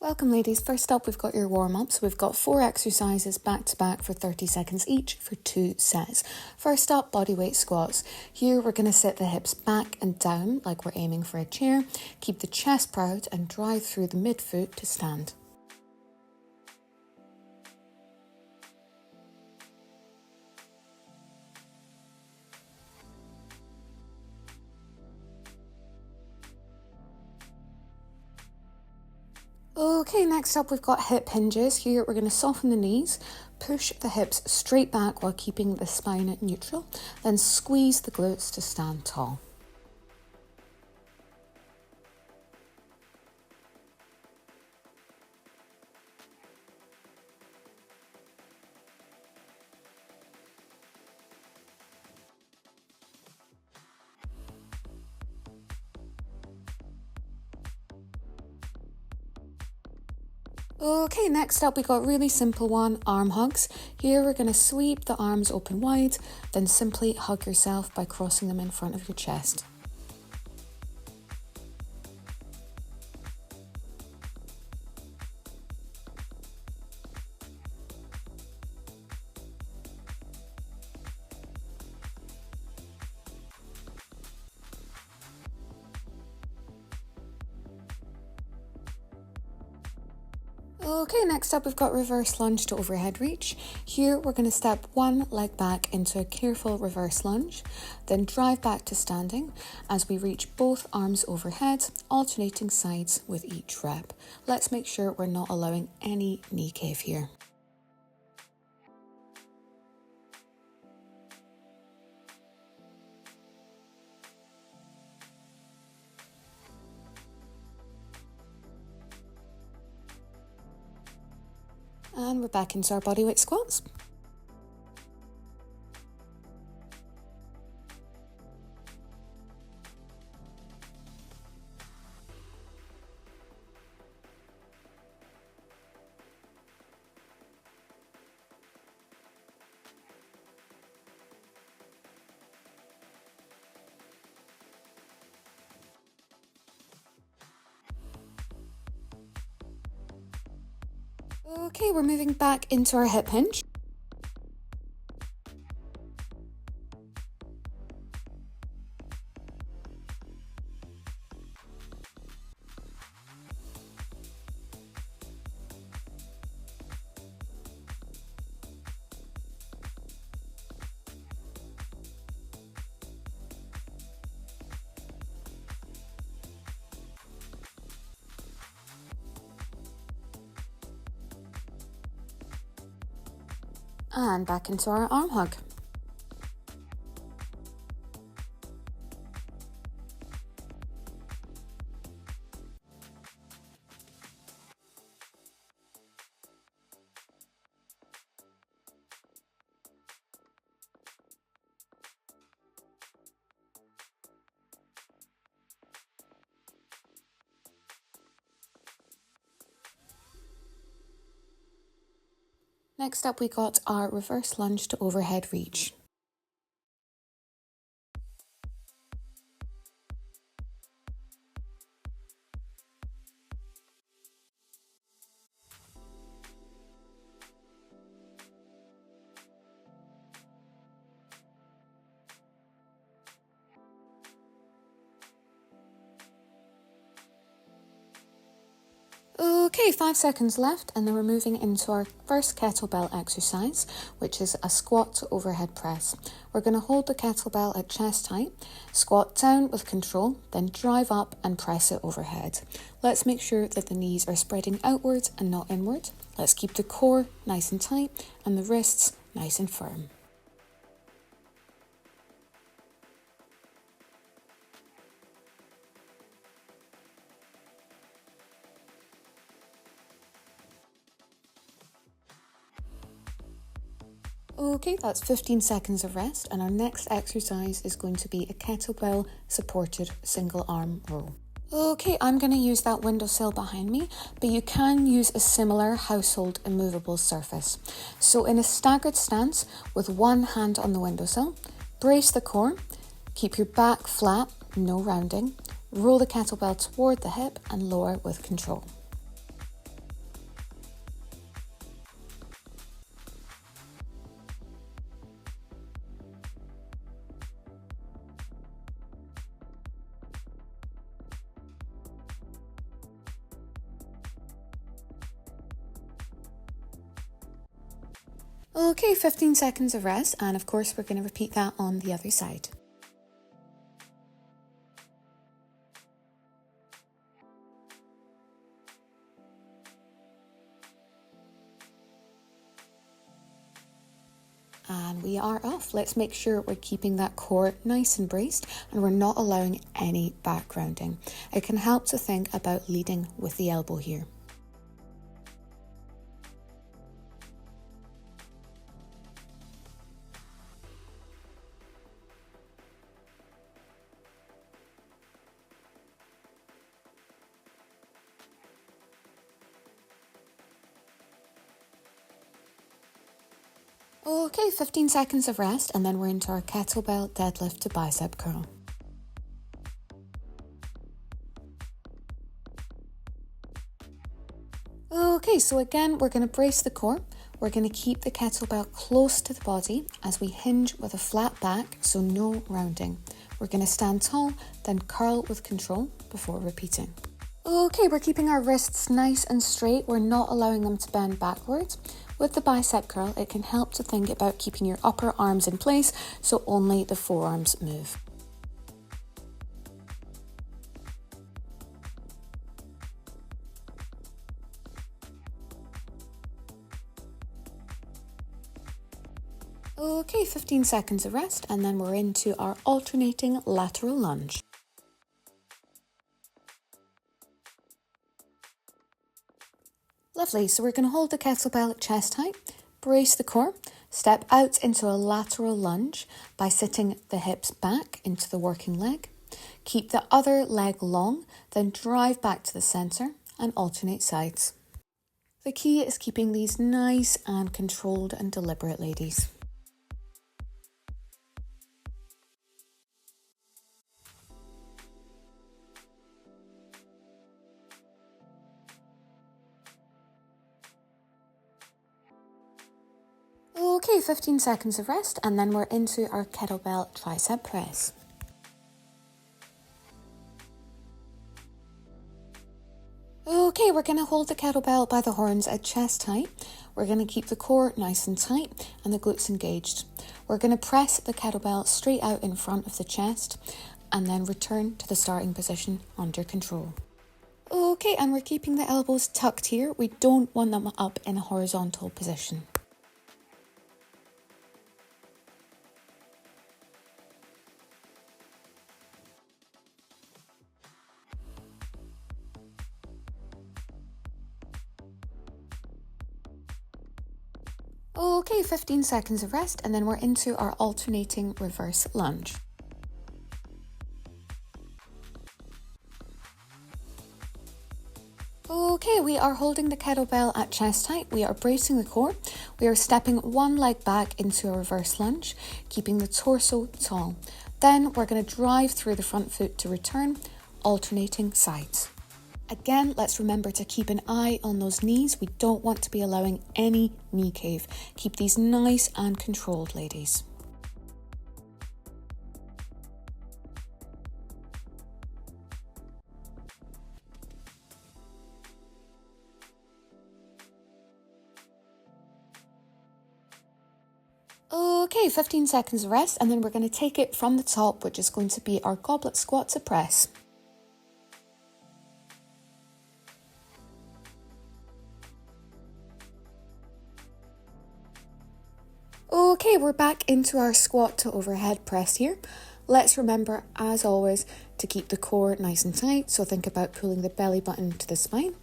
Welcome ladies, first up we've got your warm-ups. We've got 4 exercises back to back for 30 seconds each for 2 sets. First up, bodyweight squats. Here we're going to sit the hips back and down like we're aiming for a chair. Keep the chest proud and drive through the midfoot to stand. Okay, next up we've got hip hinges. Here we're going to soften the knees, push the hips straight back while keeping the spine neutral, then squeeze the glutes to stand tall. Okay, next up we got really simple one, arm hugs. Here we're going to sweep the arms open wide, then simply hug yourself by crossing them in front of your chest. Okay, next up we've got reverse lunge to overhead reach. Here we're going to step one leg back into a careful reverse lunge, then drive back to standing as we reach both arms overhead, alternating sides with each rep. Let's make sure we're not allowing any knee cave here. And we're back into our bodyweight squats. Okay, we're moving back into our hip hinge. And back into our arm hug. Next up we got our reverse lunge to overhead reach. Okay, 5 seconds left and then we're moving into our first kettlebell exercise, which is a squat to overhead press. We're going to hold the kettlebell at chest height, squat down with control, then drive up and press it overhead. Let's make sure that the knees are spreading outwards and not inward. Let's keep the core nice and tight and the wrists nice and firm. Okay, that's 15 seconds of rest, and our next exercise is going to be a kettlebell supported single arm row. Okay, I'm going to use that windowsill behind me, but you can use a similar household immovable surface. So in a staggered stance with one hand on the windowsill, brace the core, keep your back flat, no rounding, roll the kettlebell toward the hip and lower with control. Okay, 15 seconds of rest, and of course we're going to repeat that on the other side. And we are off. Let's make sure we're keeping that core nice and braced and we're not allowing any back grounding. It can help to think about leading with the elbow here. Okay, 15 seconds of rest, and then we're into our kettlebell deadlift to bicep curl. Okay, so again, we're going to brace the core. We're going to keep the kettlebell close to the body as we hinge with a flat back, so no rounding. We're going to stand tall, then curl with control before repeating. Okay, we're keeping our wrists nice and straight. We're not allowing them to bend backwards. With the bicep curl, it can help to think about keeping your upper arms in place, so only the forearms move. Okay, 15 seconds of rest, and then we're into our alternating lateral lunge. Lovely, so we're going to hold the kettlebell at chest height, brace the core, step out into a lateral lunge by sitting the hips back into the working leg. Keep the other leg long, then drive back to the centre and alternate sides. The key is keeping these nice and controlled and deliberate, ladies. Okay, 15 seconds of rest, and then we're into our kettlebell tricep press. Okay, we're going to hold the kettlebell by the horns at chest height. We're going to keep the core nice and tight and the glutes engaged. We're going to press the kettlebell straight out in front of the chest and then return to the starting position under control. Okay, and we're keeping the elbows tucked here. We don't want them up in a horizontal position. Okay, 15 seconds of rest, and then we're into our alternating reverse lunge. Okay, we are holding the kettlebell at chest height. We are bracing the core. We are stepping one leg back into a reverse lunge, keeping the torso tall. Then we're going to drive through the front foot to return, alternating sides. Again, let's remember to keep an eye on those knees. We don't want to be allowing any knee cave. Keep these nice and controlled, ladies. Okay, 15 seconds of rest, and then we're going to take it from the top, which is going to be our goblet squat to press. Okay, we're back into our squat to overhead press here. Let's remember, as always, to keep the core nice and tight. So think about pulling the belly button to the spine.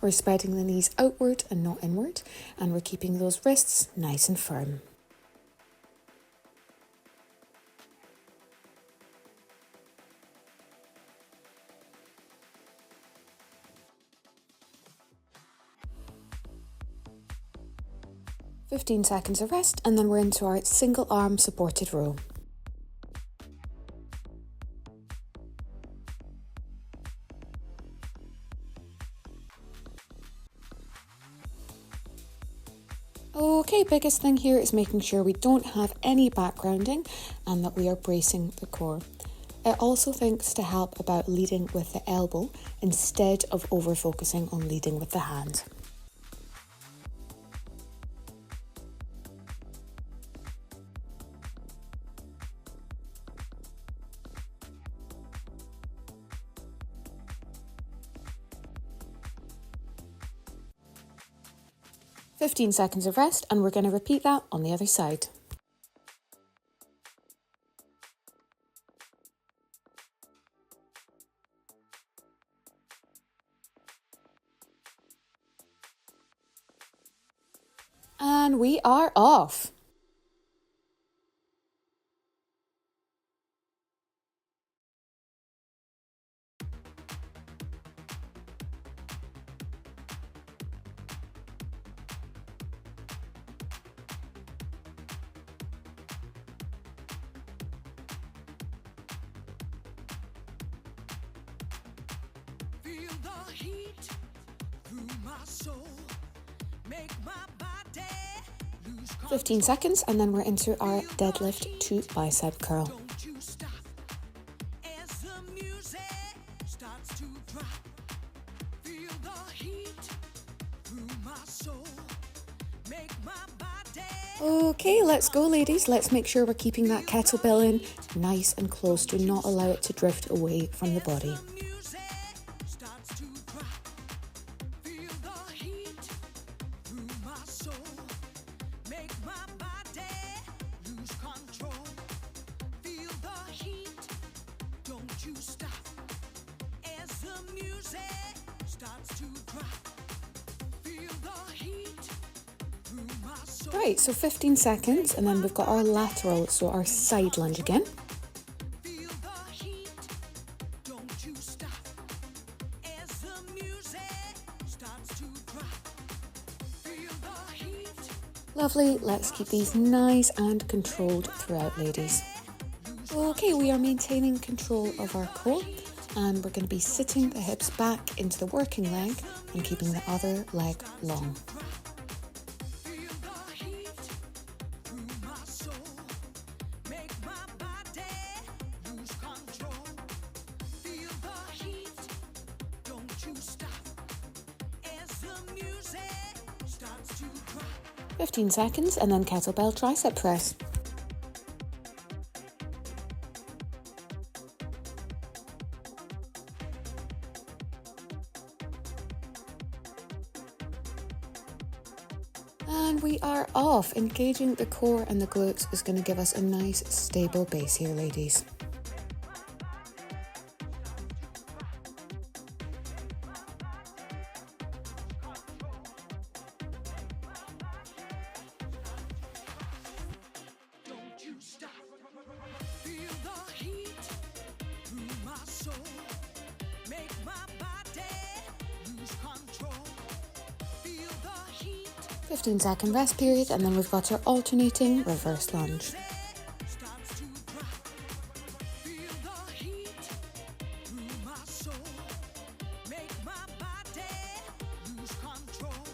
We're spreading the knees outward and not inward. And we're keeping those wrists nice and firm. "15 seconds of rest, and then we're into our single arm supported row. Okay, biggest thing here is making sure we don't have any back grounding and that we are bracing the core. It also thinks to help about leading with the elbow instead of over focusing on leading with the hand. 15 seconds of rest, and we're going to repeat that on the other side. And we are off. Feel the heat through my soul. Make my body lose control. 15 seconds, and then we're into our deadlift to bicep curl. Don't you stop as the music starts to drop. Feel the heat through my soul. Make my body. Okay, let's go, ladies. Let's make sure we're keeping that kettlebell in nice and close. Do not allow it to drift away from the body. Music starts to drop. Feel the heat through my soul. Make my body lose control. Feel the heat. Don't you stop as the music starts to drop. Feel the heat through my soul. Right, so 15 seconds, and then we've got our lateral, so our side lunge again. Feel the heat. Don't you stop as the music starts to drop. Feel the heat. Lovely, let's keep these nice and controlled throughout, ladies. Okay, we are maintaining control of our core, and we're going to be sitting the hips back into the working leg and keeping the other leg long. Feel the heat through my soul. Make my body lose control. Feel the heat. Don't you stop as the music starts to drop. 15 seconds, and then kettlebell tricep press. And we are off. Engaging the core and the glutes is going to give us a nice stable base here, ladies. Don't you stop. Feel the heat through my soul. Make my body lose control. Feel the heat. 15-second rest period, and then we've got our alternating reverse lunge. Starts to drop. Feel the heat through my soul. Make my body lose control.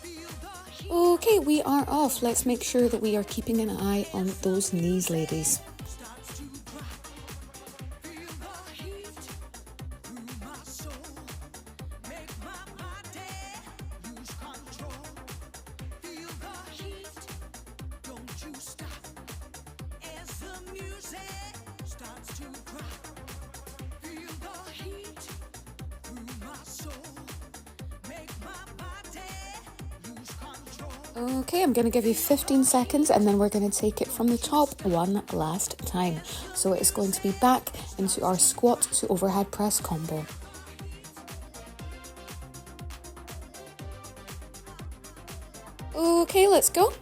Feel the heat. Okay, we are off. Let's make sure that we are keeping an eye on those knees, ladies. Starts to drop. Feel the heat through my soul. Make my body lose control. Feel the heat. Don't you stop as the music starts to drop. Feel the heat through my soul. Make my body lose control. Okay, I'm going to give you 15 seconds, and then we're going to take it from the top one last time. So it's going to be back into our squat to overhead press combo. Okay, let's go.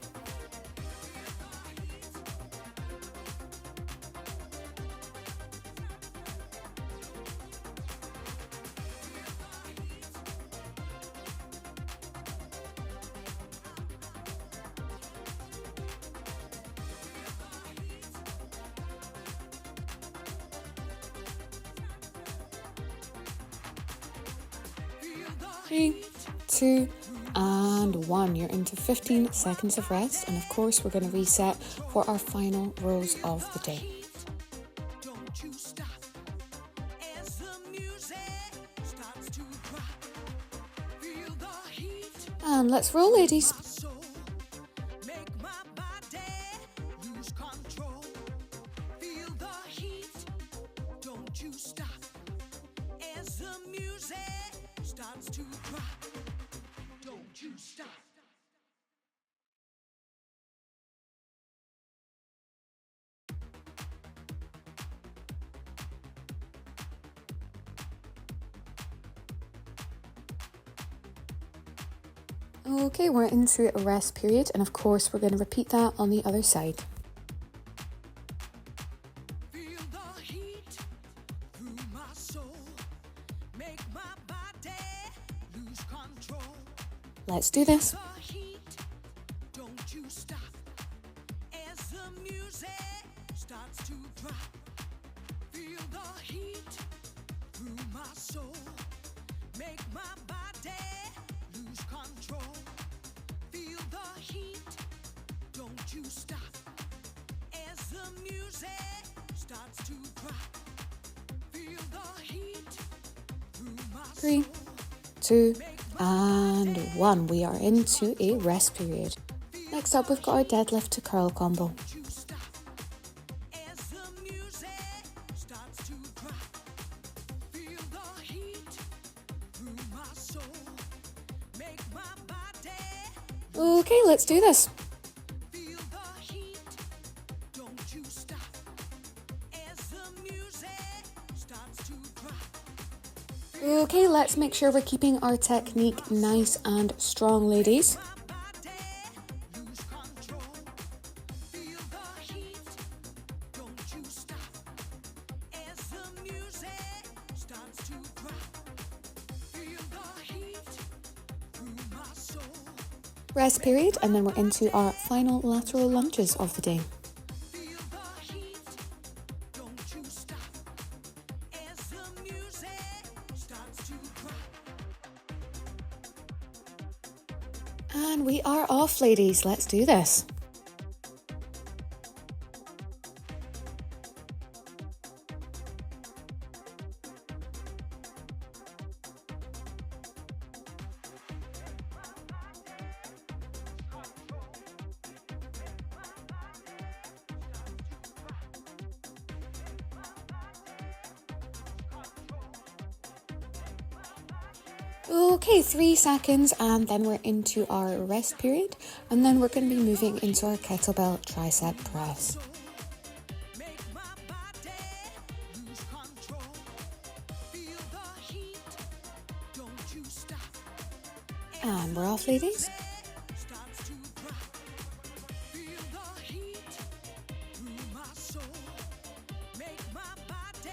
Three, two, and one. You're into 15 seconds of rest, and of course we're going to reset for our final rows of the day. Don't you stop as the music starts to drop. Feel the heat. And let's roll, ladies. Soul. Make my body lose control. Feel the heat. Don't you stop as the music starts to drop. Don't you stop Okay, we're into a rest period, and of course we're going to repeat that on the other side. Feel the heat through my soul. Make my body lose control. Let's do this. The heat, don't you stop. As the music starts to drop. Feel the heat through my soul. Make my body lose control. Feel the heat, don't you stop. As the music starts to drop. Feel the heat through my 3, 2, and 1. We are into a rest period. Next up, we've got our deadlift to curl combo. Don't you stop. As the music starts to drop. Feel the heat through my soul. Make my body Okay, let's do this. feel the heat. Don't you stop. As the music starts to drop. Okay, let's make sure we're keeping our technique nice and strong, ladies. My body lose control. Feel the heat. Don't you stop. As the music starts to drop. Feel the heat through my soul. Rest period, and then we're into our final lateral lunges of the day. Feel the heat. Don't you stop. As the music starts to drop. And we are off, ladies. Let's do this. Okay, 3 seconds, and then we're into our rest period, and then we're going to be moving into our kettlebell tricep press. Make my body lose control. Feel the heat. Don't you stop. And we're off, ladies. Starts to drop. Feel the heat through my soul. Make my body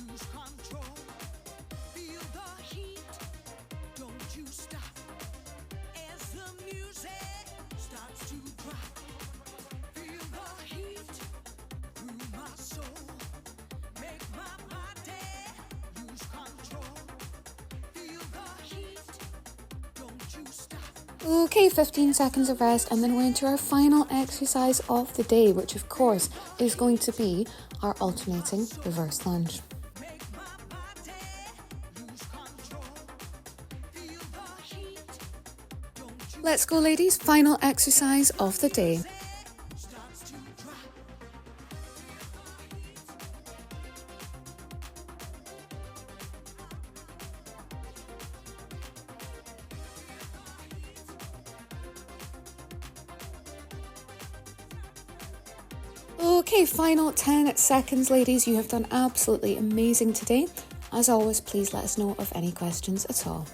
lose control. Feel the heat. Don't you stop. As the music starts to drop. Feel the heat through my soul. Make my body lose control. Feel the heat. Don't you stop. Okay, 15 seconds of rest, and then we're into our final exercise of the day, which of course is going to be our alternating reverse lunge. Make my body lose control. Feel the heat. Don't you Let's go, ladies. Final exercise of the day. starts to drop. Okay, final 10 seconds, ladies. You have done absolutely amazing today. As always, please let us know of any questions at all.